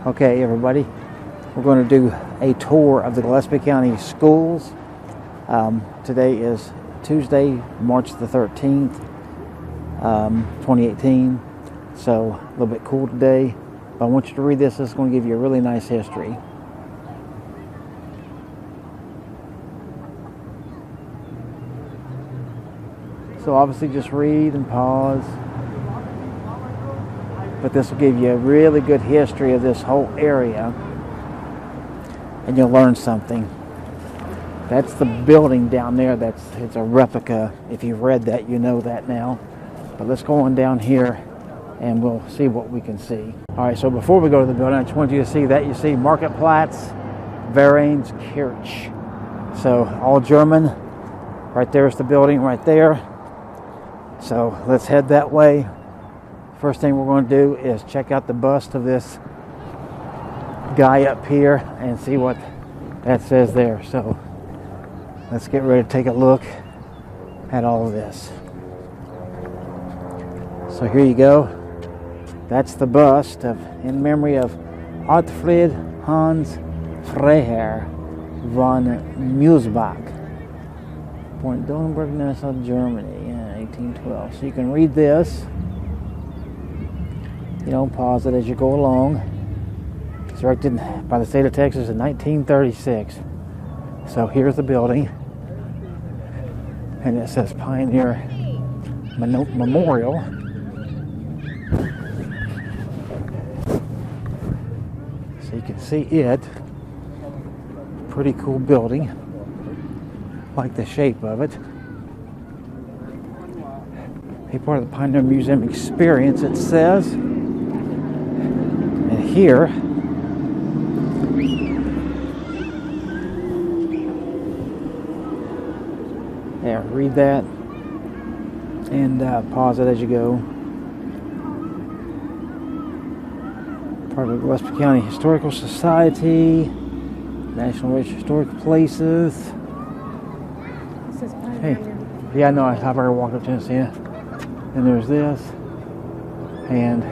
Okay, everybody, we're going to do a tour of the Gillespie County schools. Today is Tuesday, March the 13th, 2018. So a little bit cool today. But I want you to read this. It's going to give you a really nice history. So obviously just read and pause. But this will give you a really good history of this whole area. And you'll learn something. That's the building down there. It's a replica. If you've read that, you know that now. But let's go on down here and we'll see what we can see. All right, so before we go to the building, I just want you to see that. You see Marktplatz, Vereinskirche. So all German. Right there is the building right there. So let's head that way. First thing we're going to do is check out the bust of this guy up here and see what that says there. So let's get ready to take a look at all of this. So here you go. That's the bust in memory of Otfried Hans Freiherr von Musbach, born in Donenberg, Nassau, Germany, 1812. So you can read this. You know, pause it as you go along. It's erected by the state of Texas in 1936. So here's the building. And it says Pioneer Memorial. So you can see it. Pretty cool building. Like the shape of it. A part of the Pioneer Museum experience, it says. And here, yeah, read that and pause it as you go. Part of the Gillespie County Historical Society, National Register of Historic Places. Hey, yeah, I know. I've already walked up to this, yeah. And there's this, and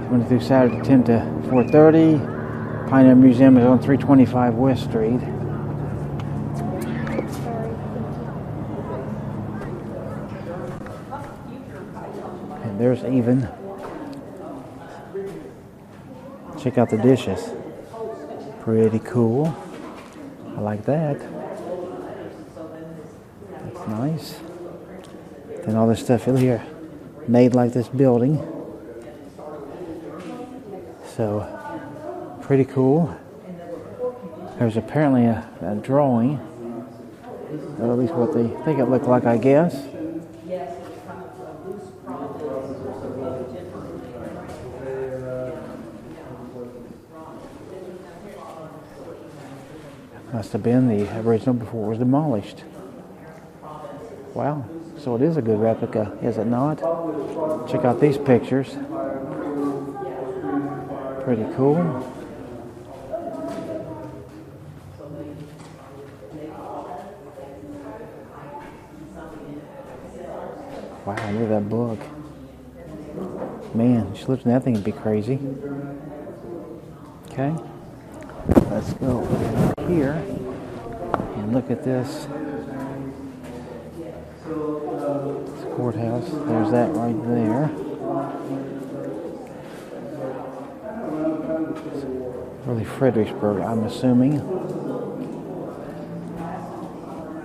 Monday through Saturday, 10 to 4:30. Pioneer Museum is on 325 West Street. And there's even. Check out the dishes. Pretty cool. I like that. That's nice. And all this stuff in here made like this building. So pretty cool. There's apparently a drawing, or at least what they think it looked like, I guess. Must have been the original before it was demolished. Wow. So it is a good replica, is it not? Check out these pictures. Pretty cool. Wow, look at that book. Man, just looking at that thing would be crazy. Okay. Let's go over here and look at this. Courthouse. There's that right there. Really Fredericksburg, I'm assuming.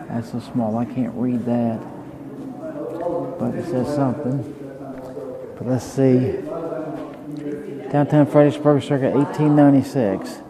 That's so small, I can't read that. But it says something. But let's see. Downtown Fredericksburg, circa 1896.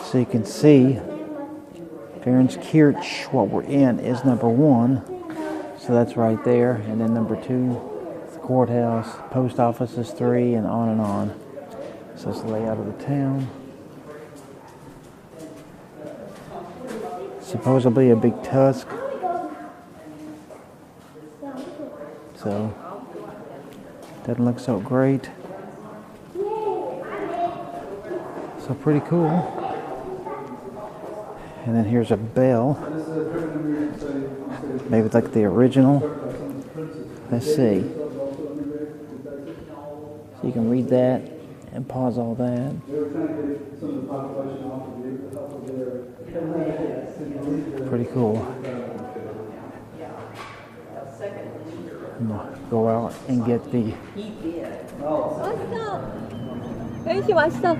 So you can see Vereinskirche, what we're in, is number 1. So that's right there. And then number 2, the courthouse, post office is 3, and on and on. So it's the layout of the town. Supposedly a big tusk. So, doesn't look so great. So pretty cool. And then here's a bell. Maybe it's like the original. Let's see. So you can read that. and pause all that. They were trying to get some of the population off of there. Pretty cool. I'm gonna go out and get the 맛있어. 왠지 맛있어.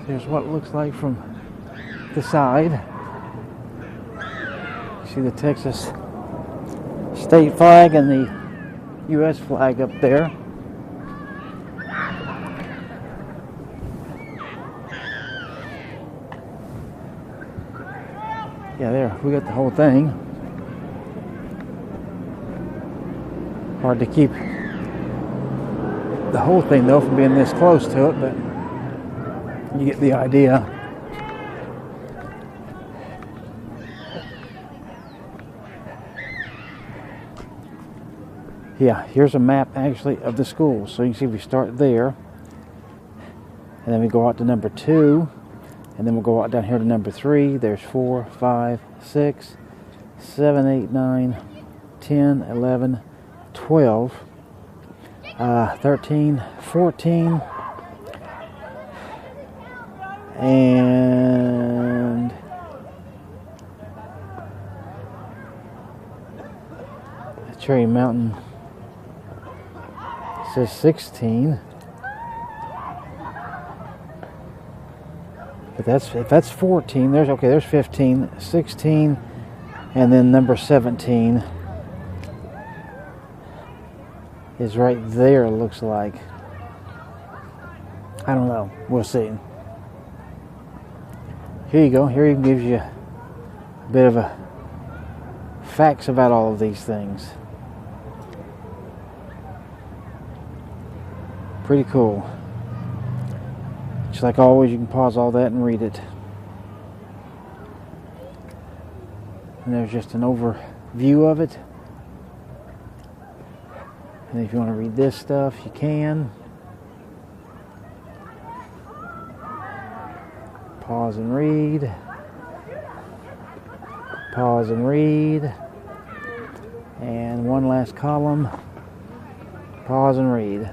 Here's what it looks like from the side. You see the Texas state flag and the U.S. flag up there. Yeah, there, we got the whole thing. Hard to keep the whole thing though from being this close to it, but you get the idea. Yeah, here's a map actually of the school. So you can see we start there, and then we go out to number 2, and then we'll go out down here to number 3. There's 4, 5, 6, 7, 8, 9, 10, 11, 12, 13, 14, and Cherry Mountain says 16. But if that's 14, there's 15, 16, and then number 17 is right there, it looks like. I don't know. We'll see. Here you go. Here he gives you a bit of a facts about all of these things. Pretty cool. Just like always, you can pause all that and read it. And there's just an overview of it. And if you want to read this stuff, you can. Pause and read. Pause and read. And one last column. Pause and read.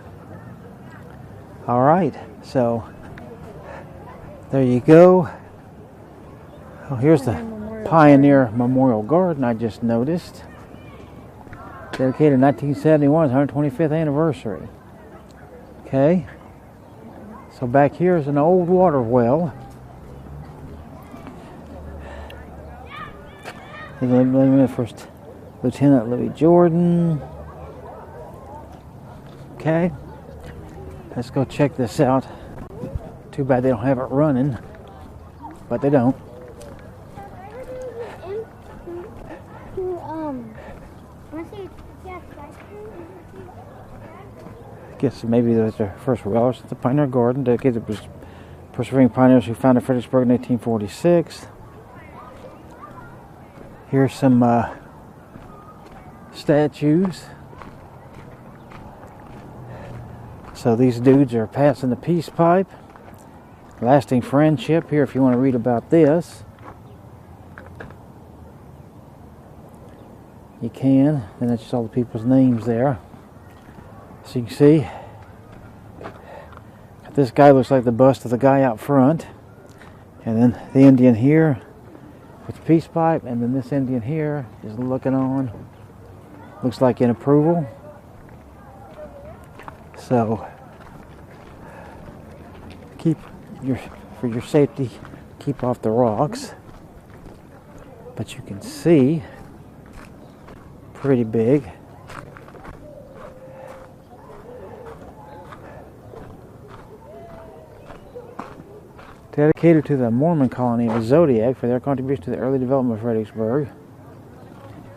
All right, so there you go. Oh, here's the Pioneer Memorial Garden I just noticed. Dedicated in 1971, 125th anniversary. Okay. So back here is an old water well. First Lieutenant Louis Jordan. Okay. Let's go check this out. Too bad they don't have it running, but they don't. I guess maybe that was their first well. It's the Pioneer Garden, dedicated to persevering pioneers who founded Fredericksburg in 1846. Here's some statues. So these dudes are passing the peace pipe. Lasting friendship here if you want to read about this. You can. And that's just all the people's names there. So you can see this guy looks like the bust of the guy out front. And then the Indian here with the peace pipe. And then this Indian here is looking on. Looks like in approval. So for your safety, keep off the rocks. But you can see pretty big. Dedicated to the Mormon colony of Zodiac for their contribution to the early development of Fredericksburg.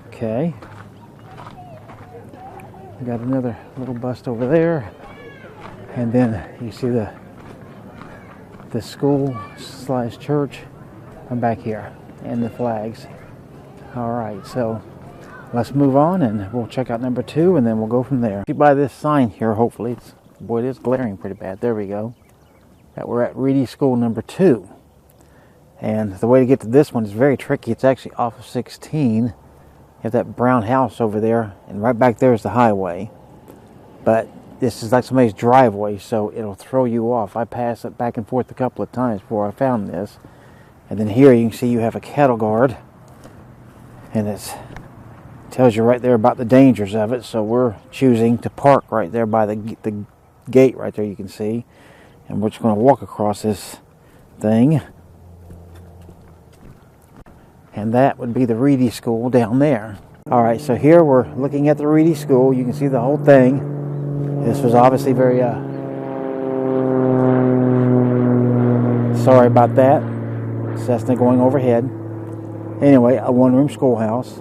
Okay. We got another little bust over there. And then you see the school / church back here. And the flags. Alright, so let's move on and we'll check out number 2 and then we'll go from there. You buy this sign here, hopefully. Boy, it is glaring pretty bad. There we go. that we're at Reedy School number 2. And the way to get to this one is very tricky. It's actually off of 16. You have that brown house over there, and right back there is the highway. But this is like somebody's driveway, so it'll throw you off. I passed it back and forth a couple of times before I found this. And then here you can see you have a cattle guard, and it tells you right there about the dangers of it. So we're choosing to park right there by the gate right there, you can see. And we're just going to walk across this thing. And that would be the Reedy School down there. Alright, so here we're looking at the Reedy School. You can see the whole thing. This was obviously very, sorry about that. Cessna going overhead. Anyway, a one-room schoolhouse.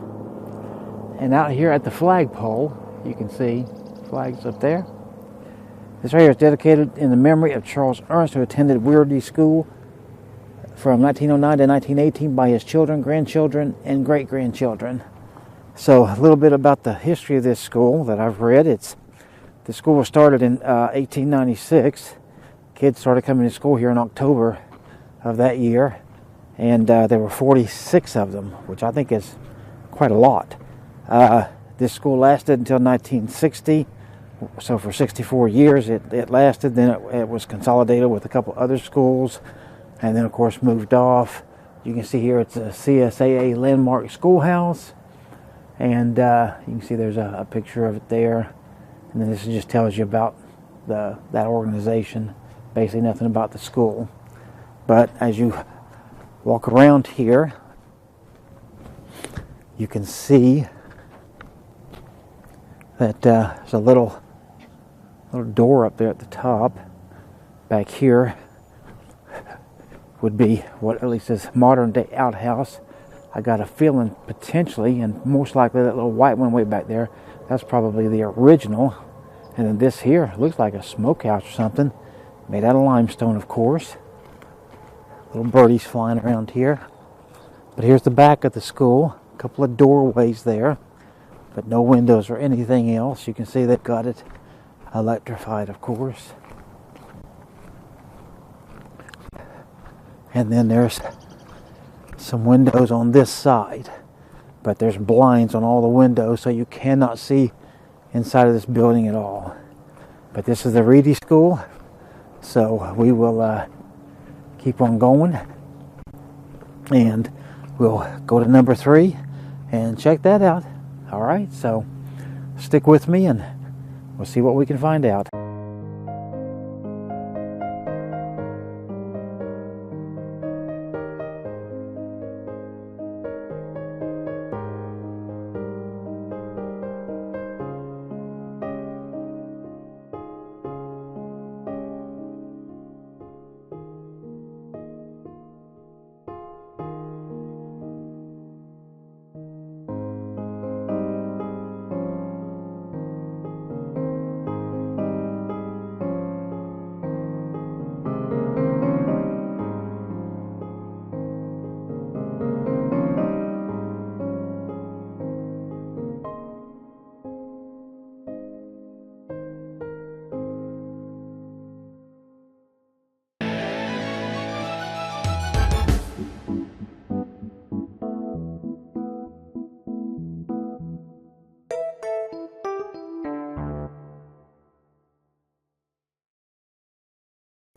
And out here at the flagpole, you can see flags up there. This right here is dedicated in the memory of Charles Ernst, who attended Reedy School from 1909 to 1918 by his children, grandchildren, and great-grandchildren. So a little bit about the history of this school that I've read. The school was started in 1896. Kids started coming to school here in October of that year, and there were 46 of them, which I think is quite a lot. This school lasted until 1960, so for 64 years it lasted. Then it was consolidated with a couple other schools, and then of course moved off. You can see here it's a CSAA landmark schoolhouse, and you can see there's a picture of it there. And then this just tells you about that organization, basically nothing about the school. But as you walk around here, you can see that there's a little door up there at the top. Back here would be what at least is modern day outhouse. I got a feeling potentially, and most likely that little white one way back there, that's probably the original. And then this here looks like a smokehouse or something, made out of limestone, of course. Little birdies flying around here. But here's the back of the school. A couple of doorways there, but no windows or anything else. You can see they've got it electrified, of course. And then there's some windows on this side, but there's blinds on all the windows, so you cannot see inside of this building at all. But this is the Reedy School, so we will keep on going, and we'll go to number 3 and check that out. All right, so stick with me and we'll see what we can find out.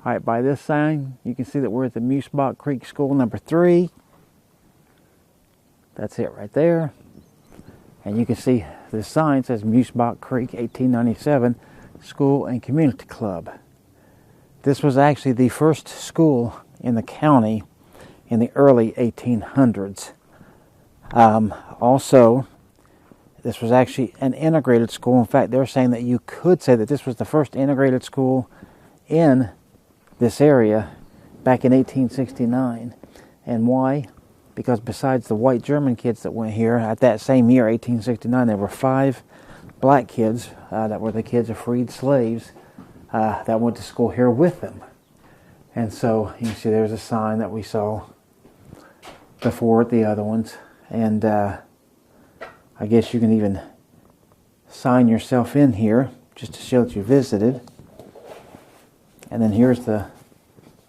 All right, by this sign, you can see that we're at the Musebach Creek School number 3. That's it right there. And you can see the sign says Musebach Creek 1897 School and Community Club. This was actually the first school in the county in the early 1800s. Also, this was actually an integrated school. In fact, they're saying that you could say that this was the first integrated school in this area back in 1869. And why? Because besides the white German kids that went here at that same year, 1869, there were 5 black kids that were the kids of freed slaves that went to school here with them. And so you can see there's a sign that we saw before the other ones. And I guess you can even sign yourself in here just to show that you visited. And then here's the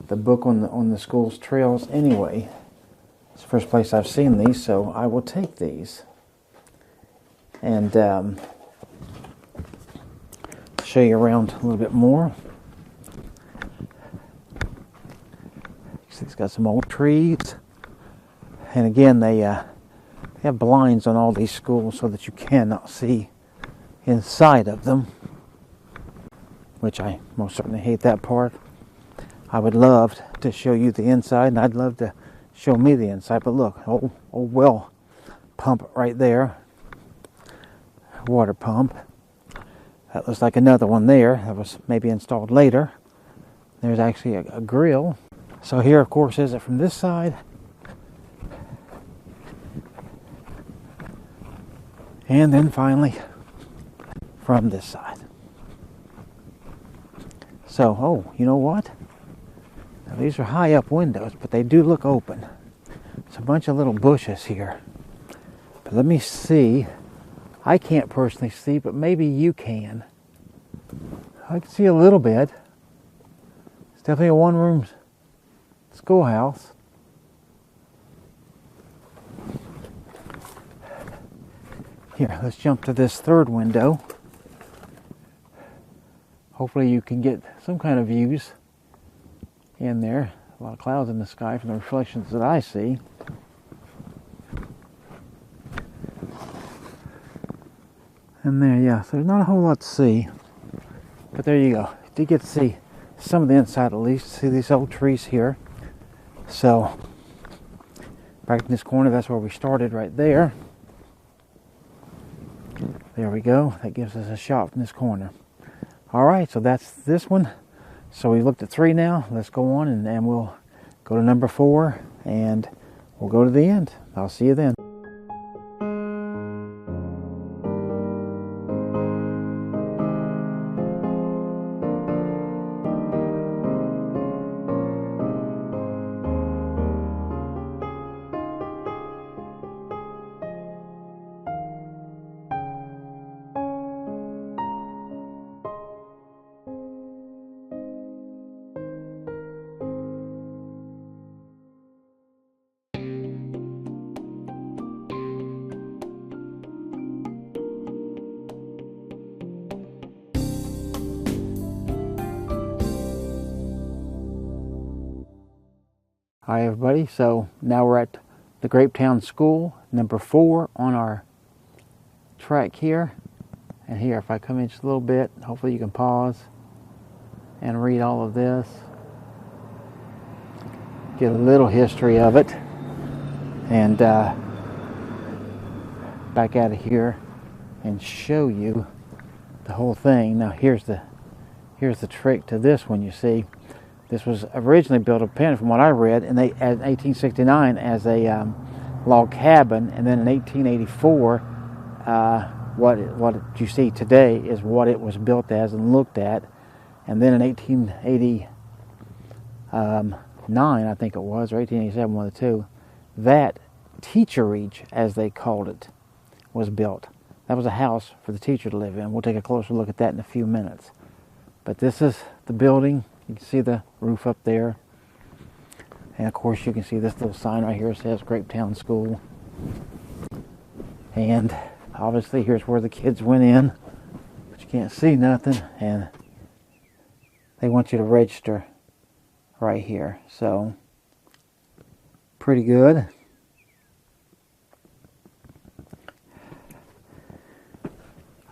the book on the school's trails anyway. It's the first place I've seen these, so I will take these. And show you around a little bit more. It's got some old trees. And again, they have blinds on all these schools so that you cannot see inside of them, which I most certainly hate that part. I would love to show you the inside, and I'd love to show me the inside, but look, old well pump right there, water pump. That looks like another one there that was maybe installed later. There's actually a grill. So here, of course, is it from this side. And then finally from this side. So, oh, you know what? Now, these are high up windows, but they do look open. It's a bunch of little bushes here. But let me see. I can't personally see, but maybe you can. I can see a little bit. It's definitely a one-room schoolhouse. Here, let's jump to this third window. Hopefully you can get some kind of views in there. A lot of clouds in the sky from the reflections that I see. And there, yeah, so there's not a whole lot to see. But there you go. You did get to see some of the inside at least. See these old trees here. So, back in this corner, that's where we started right there. There we go. That gives us a shot from this corner. Alright, so that's this one. So we looked at 3 now. Let's go on and we'll go to number 4 and we'll go to the end. I'll see you then. Hi everybody, so now we're at the Grapetown School, number 4 on our track here. And here, if I come in just a little bit, hopefully you can pause and read all of this. Get a little history of it. And back out of here and show you the whole thing. Now here's the trick to this one, you see. This was originally built, apparently from what I read, in 1869 as a log cabin, and then in 1884, what you see today is what it was built as and looked at, and then in 1889, I think it was, or 1887, one of the two, that teacherage, as they called it, was built. That was a house for the teacher to live in. We'll take a closer look at that in a few minutes. But this is the building. You can see the roof up there. And of course you can see this little sign right here that says Grapetown School. And obviously here's where the kids went in. But you can't see nothing. And they want you to register right here. So, pretty good.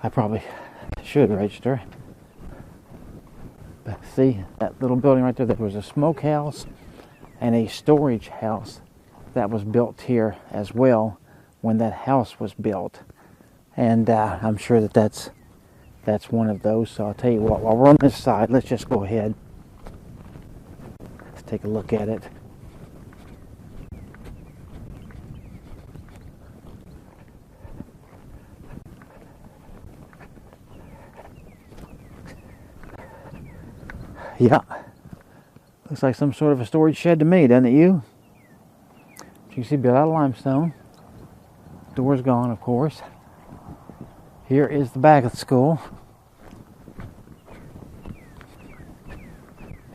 I probably should register. But see, that little building right there, there was a smokehouse and a storage house that was built here as well when that house was built. And I'm sure that that's one of those. So I'll tell you what, while we're on this side, let's just go ahead. Let's take a look at it. Yeah, looks like some sort of a storage shed to me, doesn't it, you? You can see built out of limestone. Door's gone, of course. Here is the back of the school.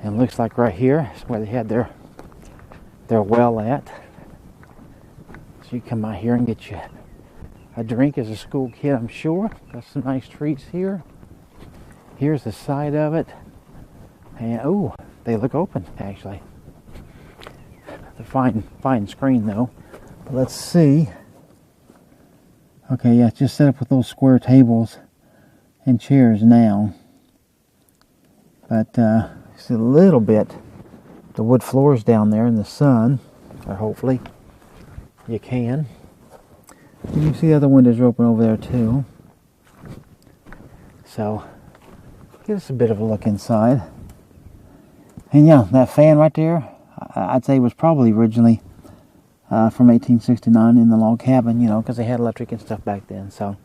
And looks like right here is where they had their well at. So you come out here and get you a drink as a school kid, I'm sure. Got some nice trees here. Here's the side of it. And oh, they look open actually. The fine screen though. But let's see. Okay, yeah, it's just set up with those square tables and chairs now. But see a little bit the wood floors down there in the sun, or hopefully you can. You can see the other windows are open over there too. So give us a bit of a look inside. And yeah, that fan right there, I'd say was probably originally from 1869 in the log cabin, you know, because they had electric and stuff back then. So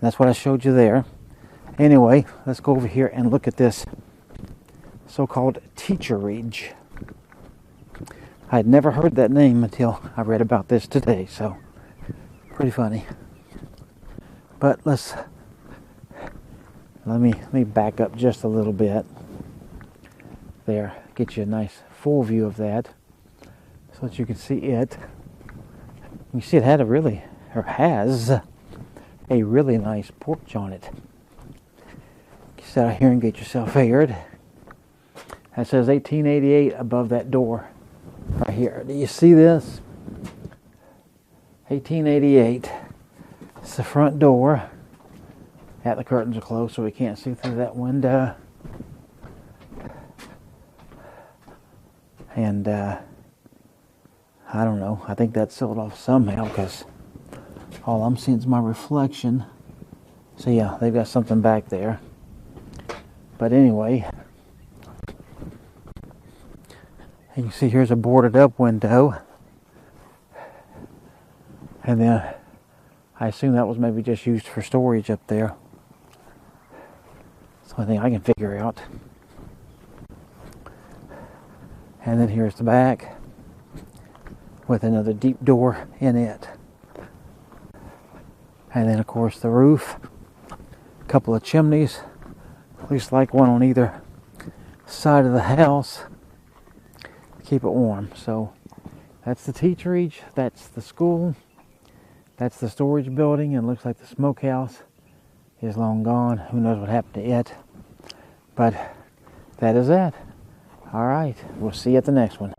that's what I showed you there. Anyway, let's go over here and look at this so-called teacherage. I had never heard that name until I read about this today, so pretty funny. But let me back up just a little bit. There, get you a nice full view of that, so that you can see it. You see, it has a really nice porch on it. You sit out here and get yourself aired. That says 1888 above that door right here. Do you see this? 1888. It's the front door. The curtains are closed, so we can't see through that window. And I don't know. I think that's sealed off somehow because all I'm seeing is my reflection. So yeah, they've got something back there. But anyway, and you see here's a boarded up window. And then I assume that was maybe just used for storage up there. That's the only thing I can figure out. And then here's the back with another deep door in it. And then of course the roof, a couple of chimneys, at least like one on either side of the house to keep it warm. So that's the teacherage, that's the school, that's the storage building, and it looks like the smokehouse is long gone. Who knows what happened to it. But that is that. All right, we'll see you at the next one.